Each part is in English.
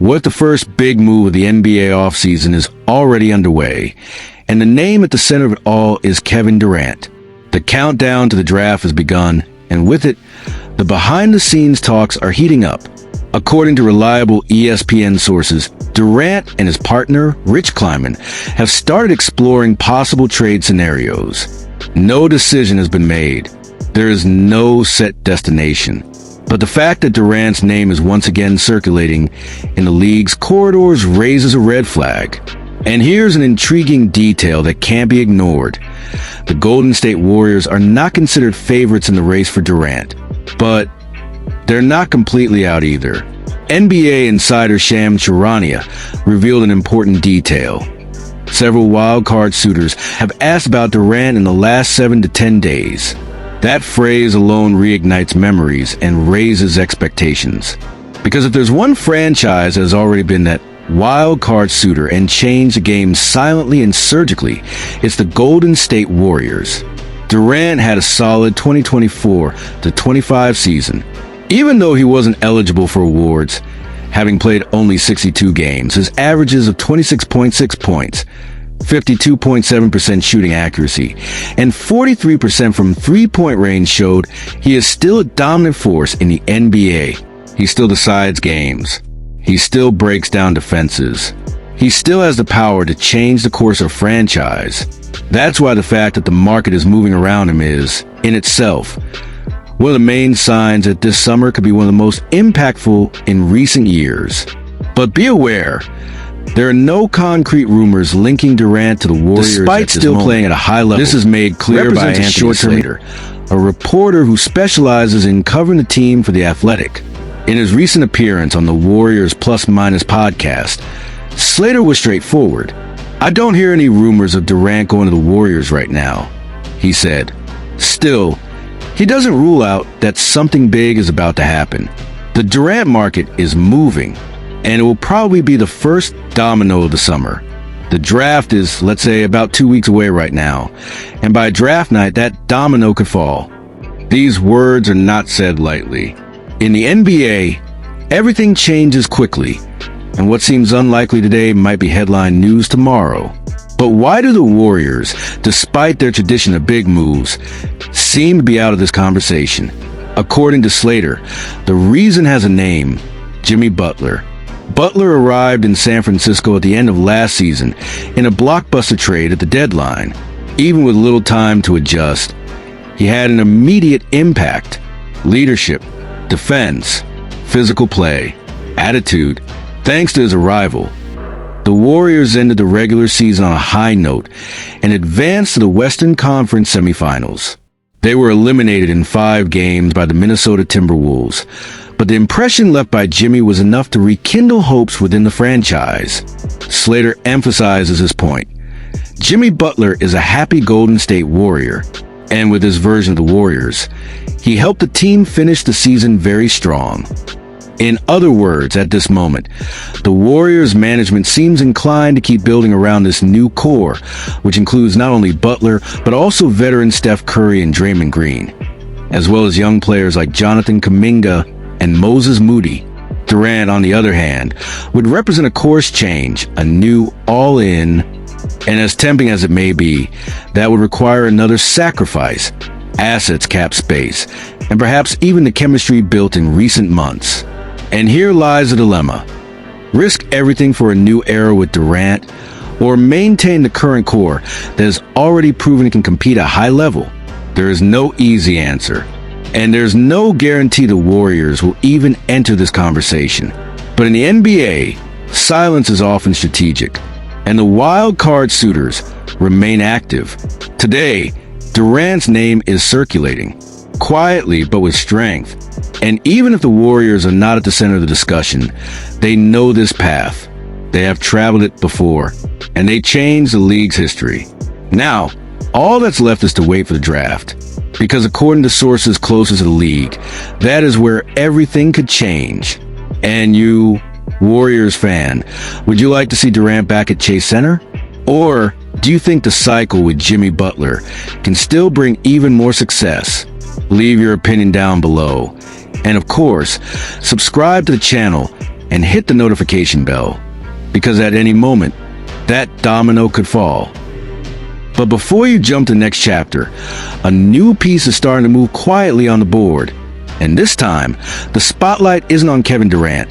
What the first big move of the NBA offseason is already underway, and the name at the center of it all is Kevin Durant. The countdown to the draft has begun, and with it, the behind-the-scenes talks are heating up. According to reliable ESPN sources, Durant and his partner, Rich Kleiman, have started exploring possible trade scenarios. No decision has been made. There is no set destination. But the fact that Durant's name is once again circulating in the league's corridors raises a red flag. And here's an intriguing detail that can't be ignored. The Golden State Warriors are not considered favorites in the race for Durant, but they're not completely out either. NBA insider Shams Charania revealed an important detail. Several wildcard suitors have asked about Durant in the last 7 to 10 days. That phrase alone reignites memories and raises expectations. Because if there's one franchise that has already been that wild card suitor and changed the game silently and surgically, it's the Golden State Warriors. Durant had a solid 2024-25 season. Even though he wasn't eligible for awards, having played only 62 games, his averages of 26.6 points, 52.7% shooting accuracy, and 43% from three-point range showed he is still a dominant force in the NBA. He still decides games. He still breaks down defenses. He still has the power to change the course of a franchise. That's why the fact that the market is moving around him is, in itself, one of the main signs that this summer could be one of the most impactful in recent years. But be aware, there are no concrete rumors linking Durant to the Warriors despite still playing at a high level. This is made clear by Anthony Slater, a reporter who specializes in covering the team for The Athletic. In his recent appearance on the Warriors Plus Minus podcast, Slater was straightforward. "I don't hear any rumors of Durant going to the Warriors right now," he said. Still, he doesn't rule out that something big is about to happen. The Durant market is moving, and it will probably be the first domino of the summer. The draft is, let's say, about 2 weeks away right now, and by draft night, that domino could fall. These words are not said lightly. In the NBA, everything changes quickly, and what seems unlikely today might be headline news tomorrow. But why do the Warriors, despite their tradition of big moves, seem to be out of this conversation? According to Slater, the reason has a name: Jimmy Butler. Butler arrived in San Francisco at the end of last season in a blockbuster trade at the deadline. Even with little time to adjust, he had an immediate impact. Leadership, defense, physical play, attitude. Thanks to his arrival, the Warriors ended the regular season on a high note and advanced to the Western Conference semifinals. They were eliminated in 5 games by the Minnesota Timberwolves, but the impression left by Jimmy was enough to rekindle hopes within the franchise. Slater emphasizes his point. Jimmy Butler is a happy Golden State Warrior, and with his version of the Warriors, he helped the team finish the season very strong. In other words, at this moment, the Warriors management seems inclined to keep building around this new core, which includes not only Butler, but also veteran Steph Curry and Draymond Green, as well as young players like Jonathan Kuminga and Moses Moody. Durant, on the other hand, would represent a course change, a new all-in, and as tempting as it may be, that would require another sacrifice, assets, cap space, and perhaps even the chemistry built in recent months. And here lies the dilemma. Risk everything for a new era with Durant, or maintain the current core that has already proven it can compete at a high level? There is no easy answer, and there's no guarantee the Warriors will even enter this conversation. But in the NBA, silence is often strategic, and the wild card suitors remain active. Today, Durant's name is circulating, quietly but with strength. And even if the Warriors are not at the center of the discussion, they know this path. They have traveled it before, and they changed the league's history. Now, all that's left is to wait for the draft, because according to sources closest to the league, that is where everything could change. And you, Warriors fan, would you like to see Durant back at Chase Center? Or do you think the cycle with Jimmy Butler can still bring even more success? Leave your opinion down below. And of course, subscribe to the channel and hit the notification bell, because at any moment, that domino could fall. But before you jump to the next chapter, a new piece is starting to move quietly on the board. And this time, the spotlight isn't on Kevin Durant,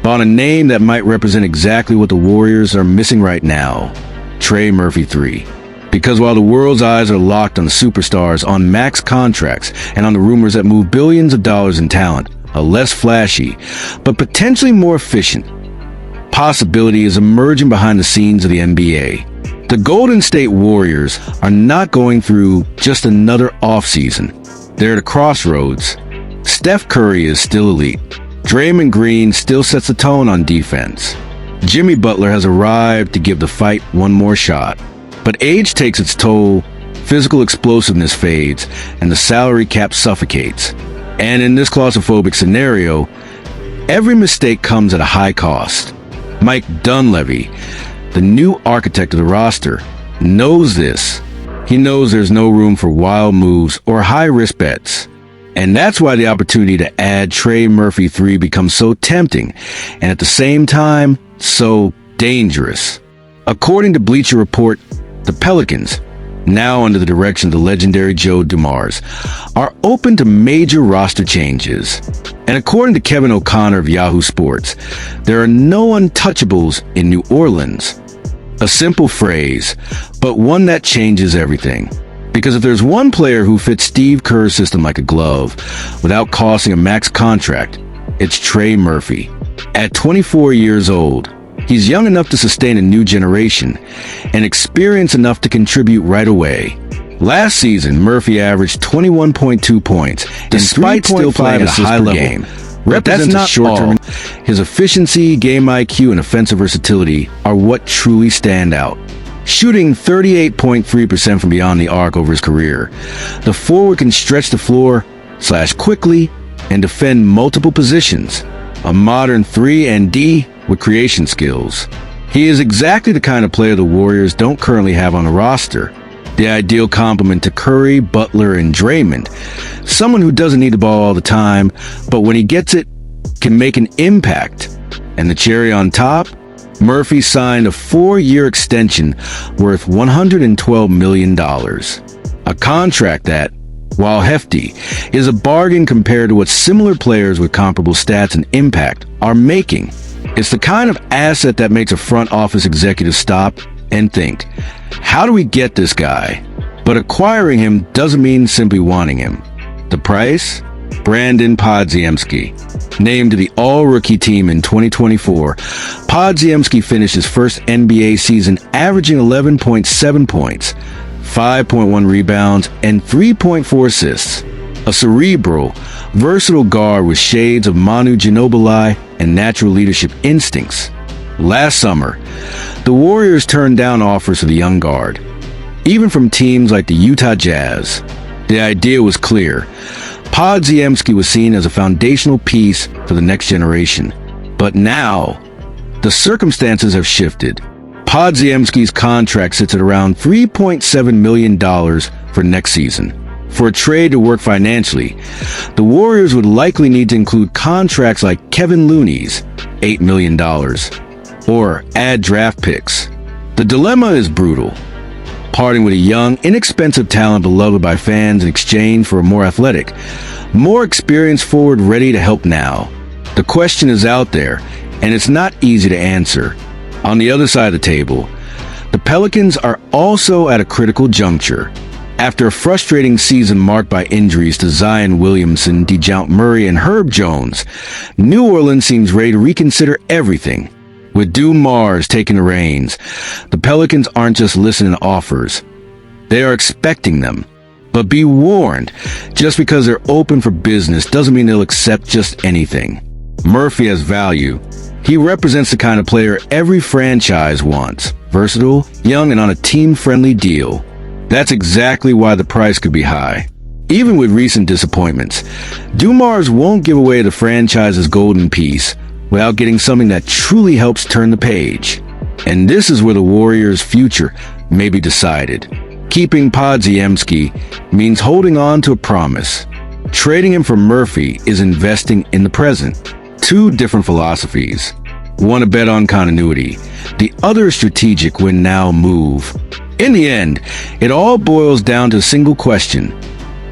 but on a name that might represent exactly what the Warriors are missing right now: Trey Murphy III. Because while the world's eyes are locked on the superstars on max contracts and on the rumors that move billions of dollars in talent, a less flashy, but potentially more efficient possibility is emerging behind the scenes of the NBA. The Golden State Warriors are not going through just another offseason. They're at a crossroads. Steph Curry is still elite. Draymond Green still sets the tone on defense. Jimmy Butler has arrived to give the fight one more shot. But age takes its toll, physical explosiveness fades, and the salary cap suffocates. And in this claustrophobic scenario, every mistake comes at a high cost. Mike Dunleavy, the new architect of the roster, knows this. He knows there's no room for wild moves or high-risk bets. And that's why the opportunity to add Trey Murphy III becomes so tempting, and at the same time, so dangerous. According to Bleacher Report, the Pelicans, now under the direction of the legendary Joe Dumars, are open to major roster changes. And according to Kevin O'Connor of Yahoo Sports, there are no untouchables in New Orleans. A simple phrase, but one that changes everything. Because if there's one player who fits Steve Kerr's system like a glove, without costing a max contract, it's Trey Murphy. At 24 years old, he's young enough to sustain a new generation and experienced enough to contribute right away. Last season, Murphy averaged 21.2 points, despite still playing at a high level game. Represents a short-term. His efficiency, game IQ, and offensive versatility are what truly stand out. Shooting 38.3% from beyond the arc over his career, the forward can stretch the floor, slash quickly, and defend multiple positions. A modern 3-and-D with creation skills. He is exactly the kind of player the Warriors don't currently have on the roster. The ideal complement to Curry, Butler, and Draymond. Someone who doesn't need the ball all the time, but when he gets it, can make an impact. And the cherry on top? Murphy signed a 4-year extension worth $112 million. A contract that, while hefty, is a bargain compared to what similar players with comparable stats and impact are making. It's the kind of asset that makes a front office executive stop and think, how do we get this guy? But acquiring him doesn't mean simply wanting him. The price? Brandon Podziemski. Named to the All-Rookie team in 2024, Podziemski finished his first NBA season averaging 11.7 points, 5.1 rebounds, and 3.4 assists. A cerebral, versatile guard with shades of Manu Ginobili and natural leadership instincts. Last summer, the Warriors turned down offers for the young guard, even from teams like the Utah Jazz. The idea was clear. Podziemski was seen as a foundational piece for the next generation. But now, the circumstances have shifted. Podziemski's contract sits at around $3.7 million for next season. For a trade to work financially, the Warriors would likely need to include contracts like Kevin Looney's, $8 million, or add draft picks. The dilemma is brutal. Parting with a young, inexpensive talent beloved by fans in exchange for a more athletic, more experienced forward ready to help now. The question is out there, and it's not easy to answer. On the other side of the table, the Pelicans are also at a critical juncture. After a frustrating season marked by injuries to Zion Williamson, DeJounte Murray, and Herb Jones, New Orleans seems ready to reconsider everything. With Dumars taking the reins, the Pelicans aren't just listening to offers. They are expecting them. But be warned, just because they're open for business doesn't mean they'll accept just anything. Murphy has value. He represents the kind of player every franchise wants. Versatile, young, and on a team-friendly deal. That's exactly why the price could be high. Even with recent disappointments, Dumars won't give away the franchise's golden piece without getting something that truly helps turn the page. And this is where the Warriors' future may be decided. Keeping Podziemski means holding on to a promise. Trading him for Murphy is investing in the present. Two different philosophies. One a bet on continuity, the other a strategic win-now move. In the end, it all boils down to a single question.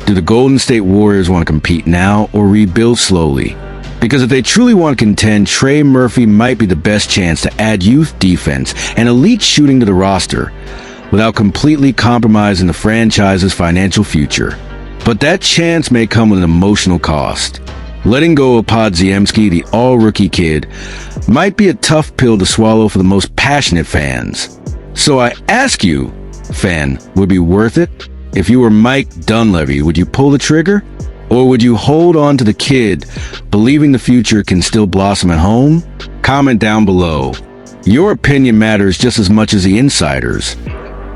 Do the Golden State Warriors want to compete now or rebuild slowly? Because if they truly want to contend, Trey Murphy might be the best chance to add youth defense and elite shooting to the roster without completely compromising the franchise's financial future. But that chance may come with an emotional cost. Letting go of Podziemski, the all-rookie kid, might be a tough pill to swallow for the most passionate fans. So I ask you, fan, would it be worth it? If you were Mike Dunleavy, would you pull the trigger? Or would you hold on to the kid, believing the future can still blossom at home? Comment down below. Your opinion matters just as much as the insiders.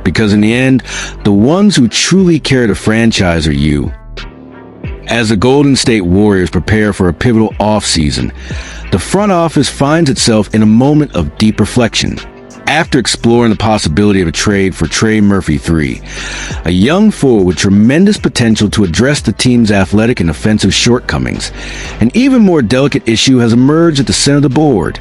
Because in the end, the ones who truly care to franchise are you. As the Golden State Warriors prepare for a pivotal offseason, the front office finds itself in a moment of deep reflection. After exploring the possibility of a trade for Trey Murphy III, a young forward with tremendous potential to address the team's athletic and offensive shortcomings, an even more delicate issue has emerged at the center of the board.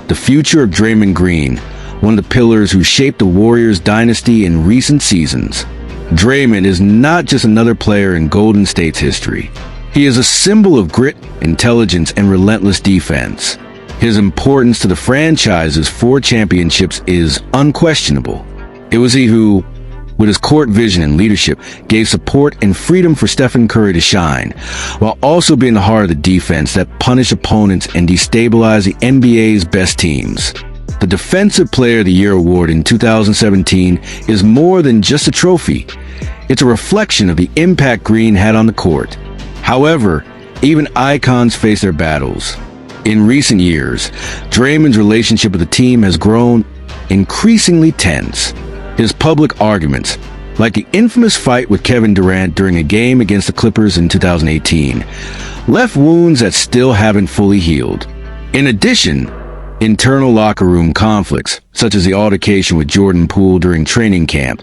The future of Draymond Green, one of the pillars who shaped the Warriors' dynasty in recent seasons. Draymond is not just another player in Golden State's history. He is a symbol of grit, intelligence, and relentless defense. His importance to the franchise's 4 championships is unquestionable. It was he who, with his court vision and leadership, gave support and freedom for Stephen Curry to shine, while also being the heart of the defense that punished opponents and destabilized the NBA's best teams. The Defensive Player of the Year award in 2017 is more than just a trophy. It's a reflection of the impact Green had on the court. However, even icons face their battles. In recent years, Draymond's relationship with the team has grown increasingly tense. His public arguments, like the infamous fight with Kevin Durant during a game against the Clippers in 2018, left wounds that still haven't fully healed. In addition, internal locker room conflicts, such as the altercation with Jordan Poole during training camp,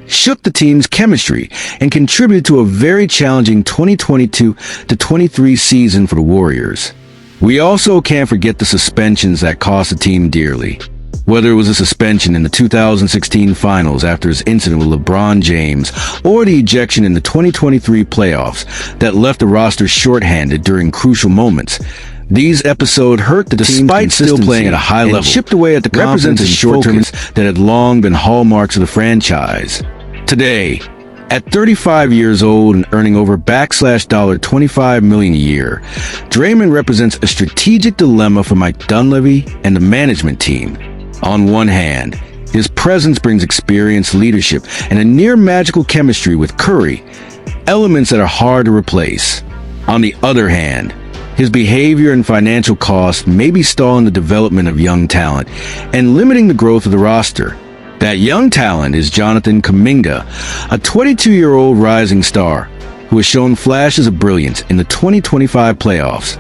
shook the team's chemistry and contributed to a very challenging 2022-23 season for the Warriors. We also can't forget the suspensions that cost the team dearly. Whether it was a suspension in the 2016 finals after his incident with LeBron James, or the ejection in the 2023 playoffs that left the roster shorthanded during crucial moments, these episodes hurt the team despite still playing at a high level, chipped away at the confidence and short-termism that had long been hallmarks of the franchise. Today, at 35 years old and earning over $25 million a year, Draymond represents a strategic dilemma for Mike Dunleavy and the management team. On one hand, his presence brings experience, leadership, and a near-magical chemistry with Curry, elements that are hard to replace. On the other hand, his behavior and financial costs may be stalling the development of young talent and limiting the growth of the roster. That young talent is Jonathan Kuminga, a 22-year-old rising star who has shown flashes of brilliance in the 2025 playoffs,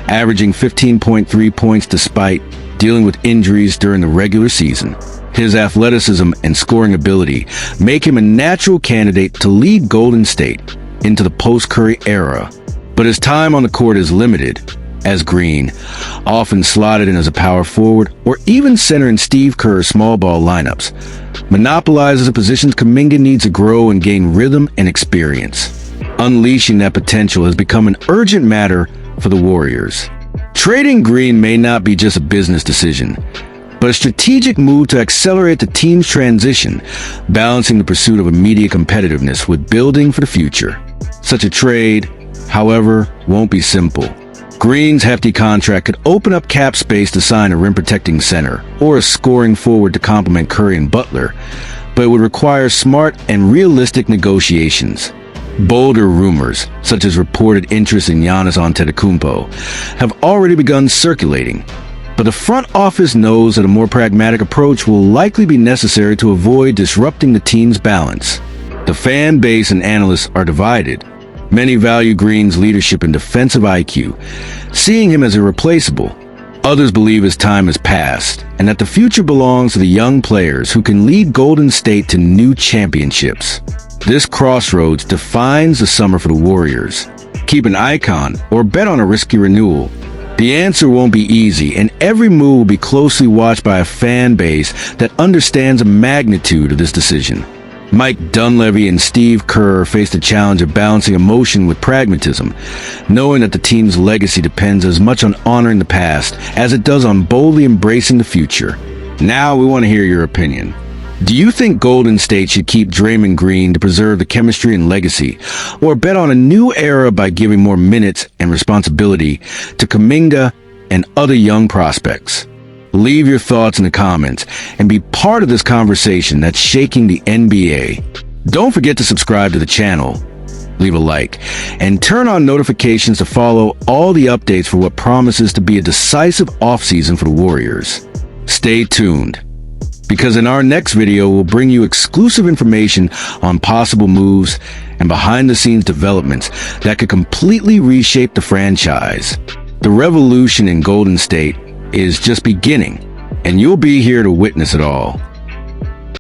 averaging 15.3 points despite dealing with injuries during the regular season. His athleticism and scoring ability make him a natural candidate to lead Golden State into the post-Curry era. But his time on the court is limited, as Green, often slotted in as a power forward or even center in Steve Kerr's small ball lineups, monopolizes the positions Kuminga needs to grow and gain rhythm and experience. Unleashing that potential has become an urgent matter for the Warriors. Trading Green may not be just a business decision, but a strategic move to accelerate the team's transition, balancing the pursuit of immediate competitiveness with building for the future. Such a trade, however, won't be simple. Green's hefty contract could open up cap space to sign a rim-protecting center or a scoring forward to complement Curry and Butler, but it would require smart and realistic negotiations. Bolder rumors, such as reported interest in Giannis Antetokounmpo, have already begun circulating, but the front office knows that a more pragmatic approach will likely be necessary to avoid disrupting the team's balance. The fan base and analysts are divided. Many value Green's leadership and defensive IQ, seeing him as irreplaceable. Others believe his time has passed, and that the future belongs to the young players who can lead Golden State to new championships. This crossroads defines the summer for the Warriors. Keep an icon or bet on a risky renewal. The answer won't be easy, and every move will be closely watched by a fan base that understands the magnitude of this decision. Mike Dunleavy and Steve Kerr face the challenge of balancing emotion with pragmatism, knowing that the team's legacy depends as much on honoring the past as it does on boldly embracing the future. Now we want to hear your opinion. Do you think Golden State should keep Draymond Green to preserve the chemistry and legacy, or bet on a new era by giving more minutes and responsibility to Kuminga and other young prospects? Leave your thoughts in the comments and be part of this conversation that's shaking the NBA. Don't forget to subscribe to the channel, leave a like, and turn on notifications to follow all the updates for what promises to be a decisive offseason for the Warriors. Stay tuned, because in our next video, we'll bring you exclusive information on possible moves and behind-the-scenes developments that could completely reshape the franchise. The revolution in Golden State is just beginning, and you'll be here to witness it all.